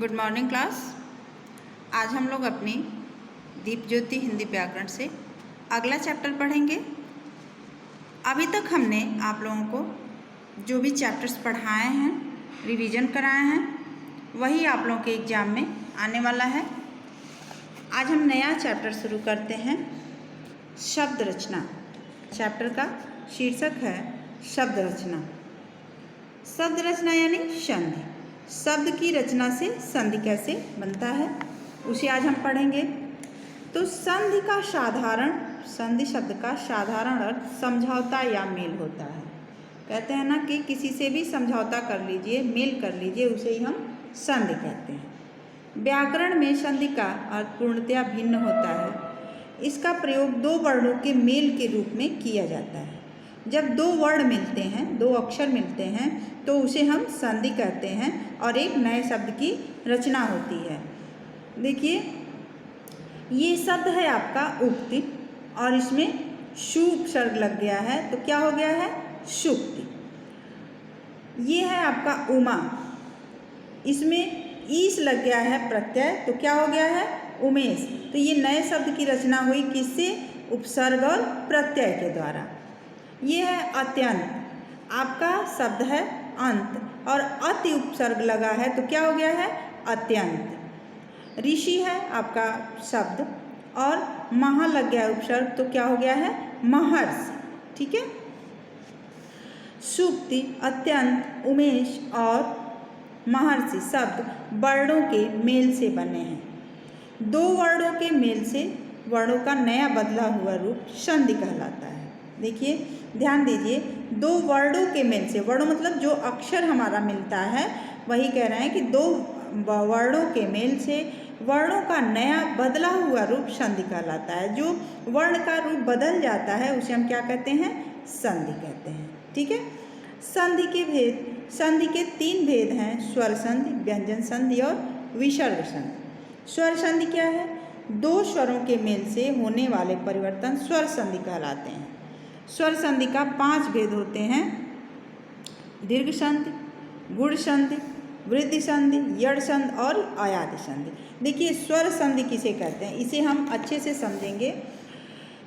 Good morning class. आज हम लोग अपनी दीप ज्योति हिंदी व्याकरण से अगला चैप्टर पढ़ेंगे। अभी तक हमने आप लोगों को जो भी चैप्टर्स पढ़ाए हैं, रिवीजन कराए हैं, वही आप लोगों के एग्ज़ाम में आने वाला है। आज हम नया चैप्टर शुरू करते हैं, शब्द रचना। चैप्टर का शीर्षक है शब्द रचना। शब्द रचना यानी संधि। शब्द की रचना से संधि कैसे बनता है, उसे आज हम पढ़ेंगे। तो संधि शब्द का साधारण अर्थ समझौता या मेल होता है। कहते हैं ना कि किसी से भी समझौता कर लीजिए, मेल कर लीजिए, उसे ही हम संधि कहते हैं। व्याकरण में संधि का अर्थ पूर्णतया भिन्न होता है। इसका प्रयोग दो वर्णों के मेल के रूप में किया जाता है। जब दो वर्ण मिलते हैं, दो अक्षर मिलते हैं, तो उसे हम संधि कहते हैं और एक नए शब्द की रचना होती है। देखिए, ये शब्द है आपका उक्ति और इसमें शु उपसर्ग लग गया है, तो क्या हो गया है? शुक्ति। ये है आपका उमा, इसमें ईस लग गया है प्रत्यय, तो क्या हो गया है? उमेश। तो ये नए शब्द की रचना हुई किससे? उपसर्ग और प्रत्यय के द्वारा। ये है अत्यंत, आपका शब्द है अंत और अति उपसर्ग लगा है, तो क्या हो गया है? अत्यंत। ऋषि है आपका शब्द और महा लग गया उपसर्ग, तो क्या हो गया है? महर्षि। ठीक है। सूक्ति, अत्यंत, उमेश और महर्षि शब्द वर्णों के मेल से बने हैं। दो वर्णों के मेल से वर्णों का नया बदला हुआ रूप संधि कहलाता है। देखिए, ध्यान दीजिए, दो वर्णों के मेल से, वर्णों मतलब जो अक्षर हमारा मिलता है, वही कह रहे हैं कि दो वर्णों के मेल से वर्णों का नया बदला हुआ रूप संधि कहलाता है। जो वर्ण का रूप बदल जाता है उसे हम क्या कहते हैं? संधि कहते हैं। ठीक है। संधि के तीन भेद हैं, स्वर संधि, व्यंजन संधि और विसर्ग संधि। स्वर संधि क्या है? दो स्वरों के मेल से होने वाले परिवर्तन स्वर संधि कहलाते हैं। स्वर संधि का 5 भेद होते हैं: दीर्घ संधि, गुण संधि, वृद्धि संधि, यड़ संधि और आयाति संधि। देखिए, स्वर संधि किसे कहते हैं, इसे हम अच्छे से समझेंगे।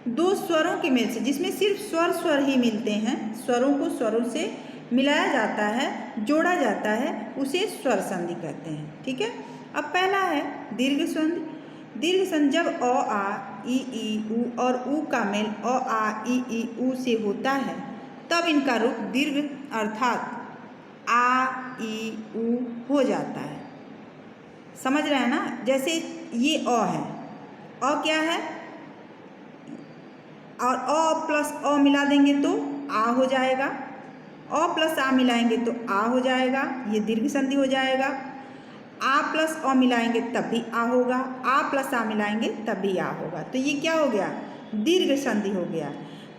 दो स्वरों के मेल से, जिसमें सिर्फ स्वर ही मिलते हैं, स्वरों को स्वरों से मिलाया जाता है, जोड़ा जाता है, उसे स्वर संधि कहते हैं। ठीक है। अब पहला है दीर्घ संधि। दीर्घ संधि जब अ, आ, ई, उ और उ का मेल अ, आ, ई, उ से होता है, तब इनका रूप दीर्घ अर्थात आ, ई, उ हो जाता है। समझ रहे हैं ना? जैसे ये अ है, अ क्या है? और अ प्लस अ मिला देंगे तो आ हो जाएगा, अ प्लस आ मिलाएंगे तो आ हो जाएगा, ये दीर्घ संधि हो जाएगा। आ प्लस अ मिलाएंगे तब भी आ होगा, आ प्लस आ मिलाएंगे तब भी आ होगा, तो ये क्या हो गया? दीर्घ संधि हो गया।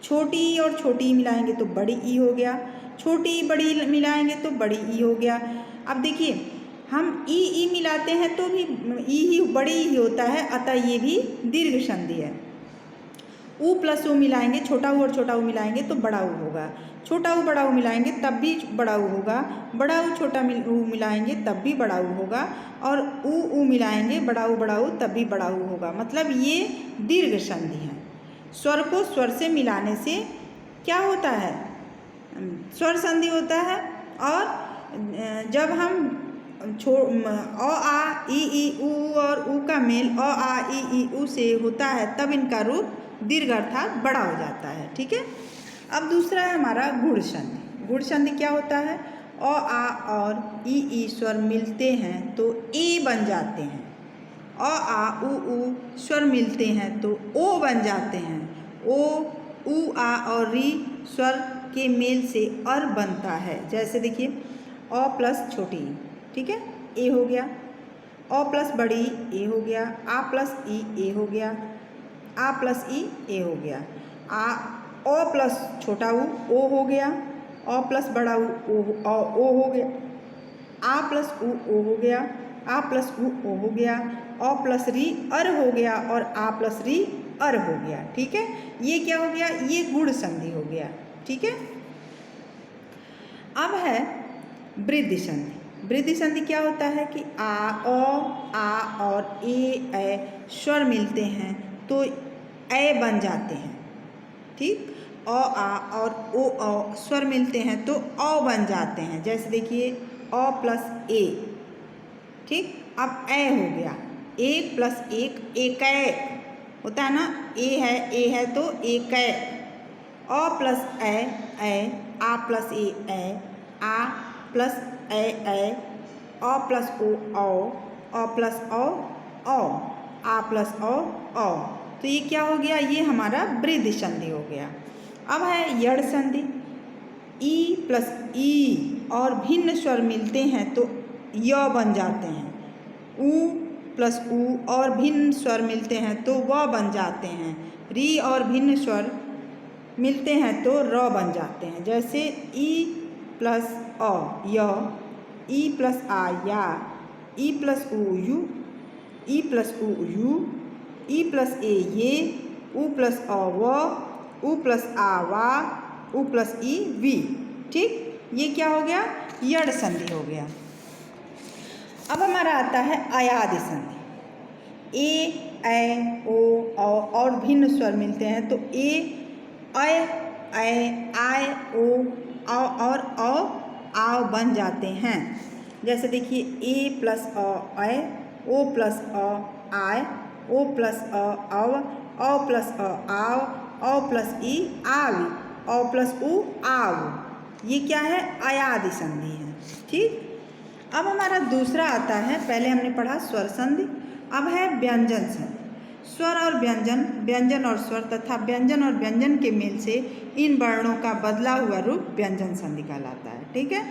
छोटी ई और छोटी ई मिलाएंगे तो बड़ी ई हो गया, छोटी ई बड़ी मिलाएंगे तो बड़ी ई हो गया। अब देखिए, हम ई मिलाते हैं तो भी ई ही बड़ी ई होता है, अतः ये भी दीर्घ संधि है। उ प्लस उ मिलाएंगे, छोटा उ और छोटा उ मिलाएंगे तो बड़ा उ होगा, छोटा उ बड़ा उ मिलाएंगे तब भी बड़ा उ होगा, बड़ा उ छोटा उ मिलाएंगे तब भी बड़ा उ होगा, और उ मिलाएंगे बड़ा उ तब भी बड़ा उ होगा। मतलब ये दीर्घ संधि है। स्वर को स्वर से मिलाने से क्या होता है? स्वर संधि होता है। और जब हम अ, आ, ई, उ और उ का मेल अ, आ, ई, उ से होता है, तब इनका रूप दीर्घ अर्थात बड़ा हो जाता है। ठीक है। अब दूसरा है हमारा गुण संधि। गुण संधि क्या होता है? अ, आ और ई स्वर मिलते हैं तो ए बन जाते हैं। अ, आ, उ स्वर मिलते हैं तो ओ बन जाते हैं। ओ, उ, आ और री स्वर के मेल से अर बनता है। जैसे देखिए, अ प्लस छोटी ई, ठीक है, ए हो गया। अ प्लस बड़ी ए हो गया। आ प्लस ई ए हो गया। आ प्लस ई ए हो गया। ओ प्लस छोटा उ ओ हो गया। अ प्लस बड़ा उ ओ हो गया। आ प्लस ओ हो गया। आ प्लस ओ हो गया। अ प्लस री अर हो गया और आ प्लस री अर हो गया। ठीक है। ये क्या हो गया? ये गुण संधि हो गया। ठीक है। अब है वृद्धि संधि। वृद्धि संधि क्या होता है कि आ और ए स्वर मिलते हैं तो ए बन जाते हैं। ठीक, आ और ओ स्वर मिलते हैं तो औ बन जाते हैं। जैसे देखिए अ प्लस ए। ठीक, अब ए हो गया, एक प्लस एक होता है ना, ए है तो एक। अ प्लस ए, आ प्लस ए, आ प्लस ए, अ प्लस ओ, अ प्लस ओ, आ प्लस ओ। तो ये क्या हो गया, ये हमारा वृद्धि संधि हो गया। अब है यड़ संधि। ई प्लस ई और भिन्न स्वर मिलते हैं तो य बन जाते हैं। ऊ प्लस ऊ और भिन्न स्वर मिलते हैं तो व बन जाते हैं। री और भिन्न स्वर मिलते हैं तो र बन जाते हैं। जैसे ई प्लस अ य, ई प्लस आ या, ई प्लस ऊ यू, ई प्लस ऊ यू, ई प्लस ए ये, ऊ प्लस अ व, ऊ प्लस आ वा, ऊ प्लस ई वी। ठीक, ये क्या हो गया, यड़ संधि हो गया। अब हमारा आता है अयादि संधि। ए ओ और भिन्न स्वर मिलते हैं तो आय ओ और आओ बन जाते हैं। जैसे देखिए ए प्लस अ, ओ प्लस आय, ओ प्लस अ प्लस आओ, औ प्लस ई आवी, औ प्लस ऊ आव। ये क्या है, अयादि संधि है। ठीक, अब हमारा दूसरा आता है, पहले हमने पढ़ा स्वर संधि, अब है व्यंजन संधि। स्वर और व्यंजन, व्यंजन और स्वर तथा व्यंजन और व्यंजन के मेल से इन वर्णों का बदला हुआ रूप व्यंजन संधि कहलाता है। ठीक है,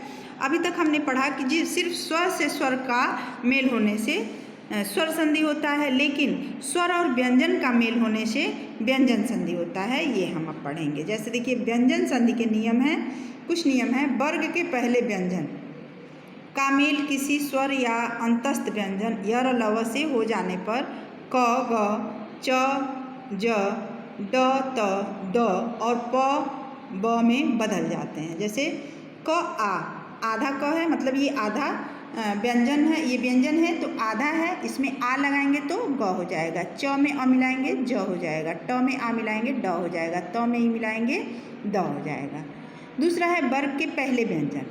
अभी तक हमने पढ़ा कि जी सिर्फ स्वर से स्वर का मेल होने से स्वर संधि होता है, लेकिन स्वर और व्यंजन का मेल होने से व्यंजन संधि होता है। ये हम अब पढ़ेंगे। जैसे देखिए व्यंजन संधि के नियम हैं, कुछ नियम हैं। वर्ग के पहले व्यंजन का मेल किसी स्वर या अंतस्थ व्यंजन यर लव से हो जाने पर क ग च ज ड त ड और प ब में बदल जाते हैं। जैसे क आ, आधा क है मतलब ये आधा व्यंजन है, ये व्यंजन है तो आधा है, इसमें आ लगाएंगे तो ग हो जाएगा। च में अ मिलाएंगे ज हो जाएगा। ट में आ मिलाएंगे ड हो जाएगा। त में ई मिलाएंगे द हो जाएगा। दूसरा है वर्ग के पहले व्यंजन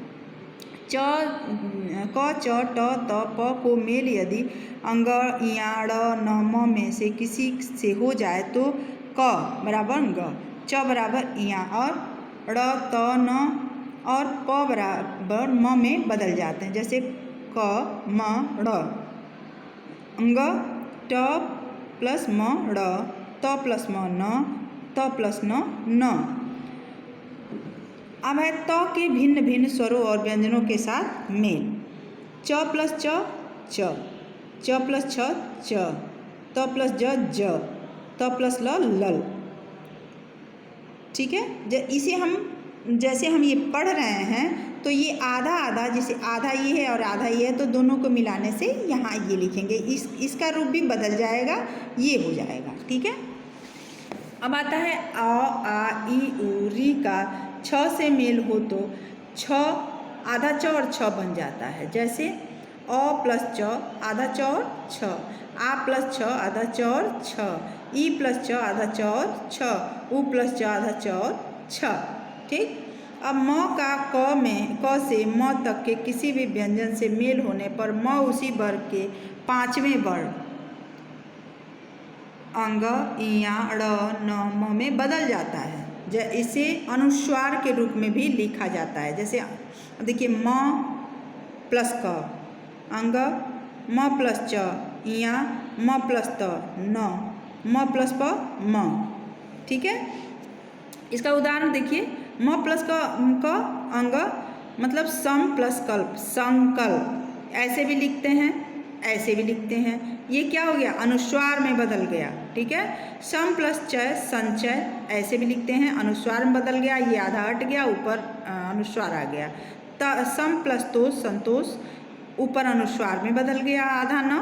क च ट त प को मेल यदि अंग इया ड़ न म में से किसी से हो जाए तो क बराबर ग, च बराबर इया और ड़ त न और प बराबर म में बदल जाते हैं। जैसे क म ड़, अंग ट प्लस म ड़, त प्लस म न, त प्लस न न। अब है त के भिन्न भिन्न स्वरों और व्यंजनों के साथ मेल। च प्लस च, च प्लस छ, त प्लस ज, त प्लस लल। ठीक है, इसे हम जैसे हम ये पढ़ रहे हैं तो ये आधा आधा, जैसे आधा ये है और आधा ये है तो दोनों को मिलाने से यहाँ ये लिखेंगे, इसका रूप भी बदल जाएगा, ये हो जाएगा। ठीक है, अब आता है आ ई उ री का छ से मेल हो तो छ आधा च और छ बन जाता है। जैसे अ प्लस च आधा च और छ, आ प्लस छ आधा च और छ, ई प्लस च आधा च और छ, उ प्लस च आधा च और छ। ठीक, अब म का क से म तक के किसी भी व्यंजन से मेल होने पर म उसी वर्ग के पांचवें वर्ण अंग इया ड़ न म में बदल जाता है। इसे अनुस्वार के रूप में भी लिखा जाता है। जैसे देखिए म प्लस क, अंग म प्लस च, इया म प्लस त न, म प्लस प म। ठीक है, इसका उदाहरण देखिए म प्लस क अंग मतलब सम प्लस कल्प, संकल्प, ऐसे भी लिखते हैं ऐसे भी लिखते हैं। ये क्या हो गया, अनुस्वार में बदल गया। ठीक है, सम प्लस चय संचय, ऐसे भी लिखते हैं, अनुस्वार में बदल गया, ये आधा हट गया ऊपर अनुस्वार आ गया। सम प्लस तोष संतोष, ऊपर अनुस्वार में बदल गया आधा न।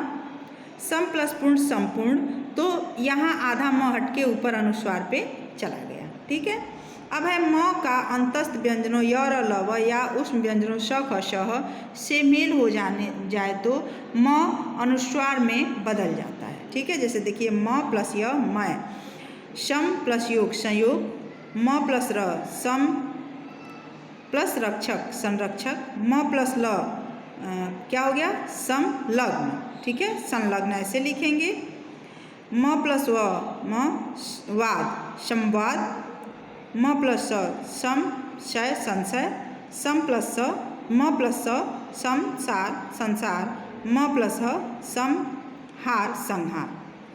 सम प्लस पूर्ण संपूर्ण, तो यहाँ आधा म हट के ऊपर अनुस्वार पे चला गया। ठीक है, अब है म का अंतस्थ व्यंजनों य र ल व या ऊष्म व्यंजनों श ख श से मेल हो जाए तो म अनुस्वार में बदल जाता है। ठीक है, जैसे देखिए म प्लस य मैं, सम प्लस योग संयोग, म प्लस र सम प्लस रक्षक संरक्षक, म प्लस ल क्या हो गया समलग्न। ठीक है, संलग्न ऐसे लिखेंगे। म प्लस व म वाद संवाद, म प्लस संशय संशय, सम प्लस स म प्लस स संसार संसार, म प्लस ह संहार संहार।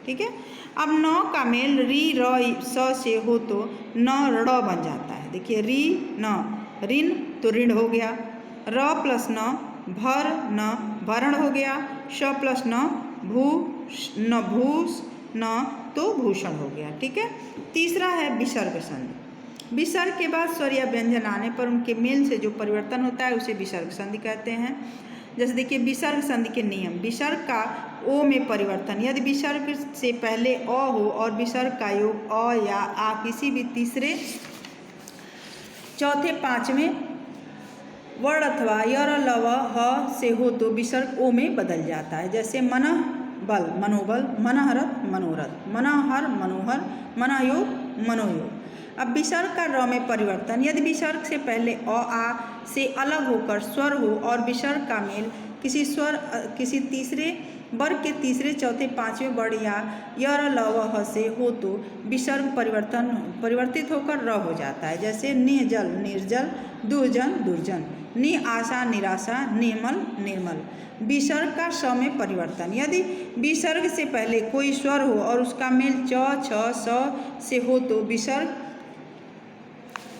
ठीक है, अब न का मेल री र स से हो तो न ड़ बन जाता है। देखिए री न ऋण तो ऋण हो गया, र प्लस न भर न भरण हो गया, श प्लस न भूष न तो भूषण हो गया। ठीक है, तीसरा है विसर्ग संधि। विसर्ग के बाद स्वर या व्यंजन आने पर उनके मेल से जो परिवर्तन होता है उसे विसर्ग संधि कहते हैं। जैसे देखिए विसर्ग संधि के नियम। विसर्ग का ओ में परिवर्तन, यदि विसर्ग से पहले अ हो और विसर्ग का योग अ या आ किसी भी तीसरे चौथे पांचवें वर्ण अथवा य र ल व ह से हो तो विसर्ग ओ में बदल जाता है। जैसे मनः बल मनोबल, मनहरथ मनोरथ, मनहर मनोहर, मनयोग मनोयोग। अब विसर्ग का र में परिवर्तन, यदि विसर्ग से पहले अ आ से अलग होकर स्वर हो और विसर्ग का मेल किसी तीसरे वर्ग के तीसरे चौथे पांचवें वर्ण या य र ल व ह से हो तो विसर्ग परिवर्तित होकर र हो जाता है। जैसे निर्जल निर्जल, दुर्जन दुर्जन, नि आशा निराशा, निर्मल निर्मल। विसर्ग का स में परिवर्तन, यदि विसर्ग से पहले कोई स्वर हो और उसका मेल च छ स से हो तो विसर्ग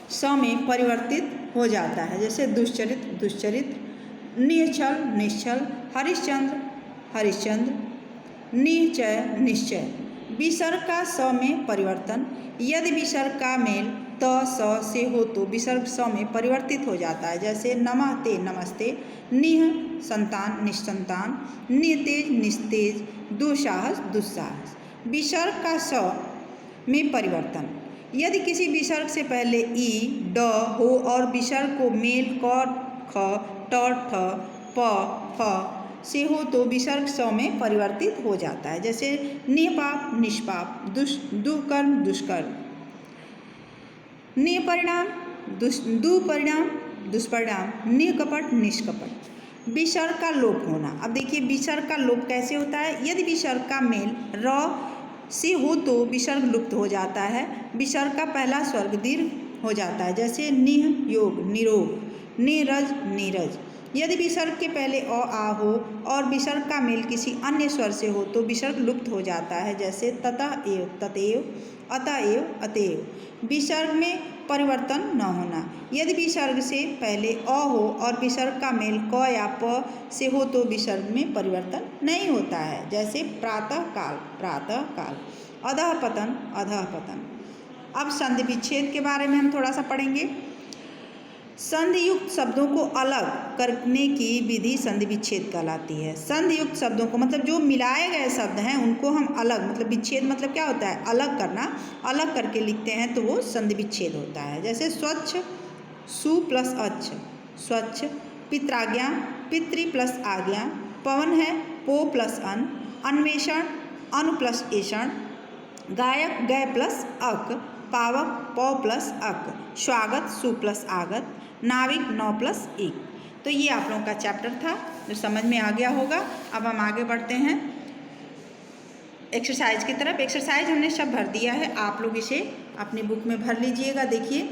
स में परिवर्तित हो जाता है। जैसे दुश्चरित दुश्चरित, निश्चल निश्चल, हरिश्चंद्र हरिश्चंद्र, निश्चय निश्चय। विसर्ग का स में परिवर्तन, यदि विसर्ग का मेल त स से हो तो विसर्ग स में परिवर्तित हो जाता है। जैसे नमस्ते नमस्ते, निह संतान निस्संतान, नितेज निस्तेज, दुस्साहस दुस्साहस। विसर्ग का स में परिवर्तन, यदि किसी विसर्ग से पहले ई ड हो और विसर्ग को मेल क ख ट ठ प फ से हो तो विसर्ग स में परिवर्तित हो जाता है। जैसे निपाप निष्पाप, दुष्कर्म दुष्कर्म, निपरिणाम दुपरिणाम दुष्परिणाम, निकपट निष्कपट। विसर्ग का लोप होना। अब देखिए विसर्ग का लोप कैसे होता है, यदि विसर्ग का मेल र से हो तो विसर्ग लुप्त हो जाता है, विसर्ग का पहला स्वर दीर्घ हो जाता है। जैसे निह योग निरोग, नीरज नीरज। यदि विसर्ग के पहले अ आ हो और विसर्ग का मेल किसी अन्य स्वर से हो तो विसर्ग लुप्त हो जाता है। जैसे ततः एव ततएव, अतएव अतएव। विसर्ग में परिवर्तन न होना, यदि विसर्ग से पहले अ हो और विसर्ग का मेल क या प से हो तो विसर्ग में परिवर्तन नहीं होता है। जैसे प्रातः काल प्रातः काल, अधः पतन अधः पतन। अब संधि विच्छेद के बारे में हम थोड़ा सा पढ़ेंगे। संधि युक्त शब्दों को अलग करने की विधि संधि विच्छेद कहलाती है। संधि युक्त शब्दों को मतलब जो मिलाए गए शब्द हैं उनको हम अलग, मतलब विच्छेद मतलब क्या होता है अलग करना, अलग करके लिखते हैं तो वो संधि विच्छेद होता है। जैसे स्वच्छ सु प्लस अच्छ स्वच्छ, पित्राज्ञा पितृ प्लस आज्ञा, पवन है पो प्लस अन, अन्वेषण अनु प्लस ऐषण, गायक गय प्लस अक, पावक पौ प्लस अक, स्वागत सु प्लस आगत, नाविक नौ प्लस एक। तो ये आप लोगों का चैप्टर था जो समझ में आ गया होगा। अब हम आगे बढ़ते हैं एक्सरसाइज की तरफ। एक्सरसाइज हमने सब भर दिया है, आप लोग इसे अपनी बुक में भर लीजिएगा। देखिए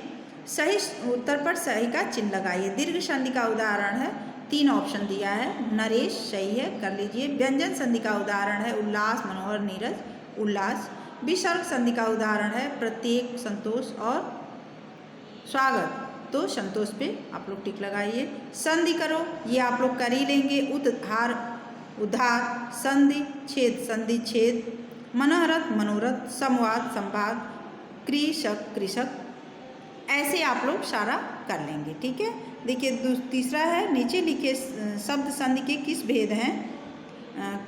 सही उत्तर पर सही का चिन्ह लगाइए। दीर्घ संधि का उदाहरण है, 3 ऑप्शन दिया है। नरेश सही है, कर लीजिए। व्यंजन संधि का उदाहरण है उल्लास मनोहर नीरज उल्लास। विसर्ग संधि का उदाहरण है प्रत्येक संतोष और स्वागत, तो संतोष पे आप लोग टिक लगाइए। संधि करो, ये आप लोग कर ही लेंगे। उद्धार उद्धार, संधि छेद संधि छेद, मनोरथ मनोरथ, संवाद संवाद, कृषक कृषक, ऐसे आप लोग सारा कर लेंगे। ठीक है, देखिए तीसरा है नीचे लिखे शब्द संधि के किस भेद हैं,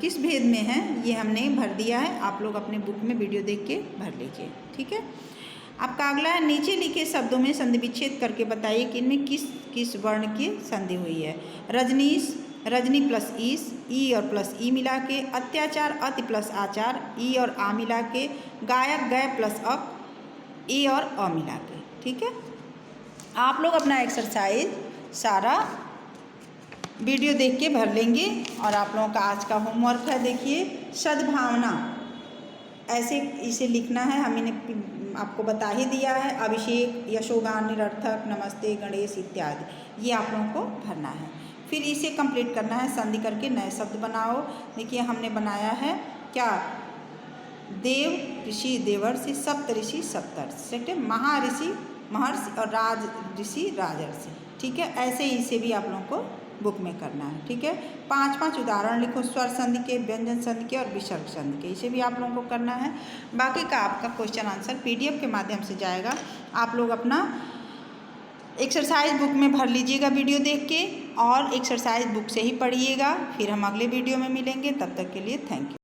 किस भेद में है, ये हमने भर दिया है। आप लोग अपने बुक में वीडियो देख के भर लीजिए। ठीक है, आपका अगला है, नीचे लिखे शब्दों में संधि विच्छेद करके बताइए कि इनमें किस किस वर्ण की संधि हुई है। रजनीश, रजनी प्लस ईस, ई और प्लस ई मिला के। अत्याचार, अति प्लस आचार, ई और आ मिला के। गायक, गय प्लस अक, ए और अ मिला के। ठीक है, आप लोग अपना एक्सरसाइज सारा वीडियो देख के भर लेंगे। और आप लोगों का आज का होमवर्क है, देखिए सद्भावना, ऐसे इसे लिखना है। हमने आपको बता ही दिया है। अभिषेक, यशोगान, निरर्थक, नमस्ते, गणेश इत्यादि, ये आप लोगों को भरना है। फिर इसे कंप्लीट करना है, संधि करके नए शब्द बनाओ। देखिए हमने बनाया है क्या, देव ऋषि देवर्षि, सप्त ऋषि सप्तर्षि, ठीक है, महाऋषि महर्षि और राज ऋषि राजर्षि। ठीक है, ऐसे ही इसे भी आप लोगों को बुक में करना है। ठीक है, 5-5 उदाहरण लिखो, स्वर संधि के, व्यंजन संधि के और विसर्ग संधि के, इसे भी आप लोगों को करना है। बाकी का आपका क्वेश्चन आंसर PDF के माध्यम से जाएगा, आप लोग अपना एक्सरसाइज बुक में भर लीजिएगा वीडियो देख के, और एक्सरसाइज बुक से ही पढ़िएगा। फिर हम अगले वीडियो में मिलेंगे, तब तक के लिए थैंक यू।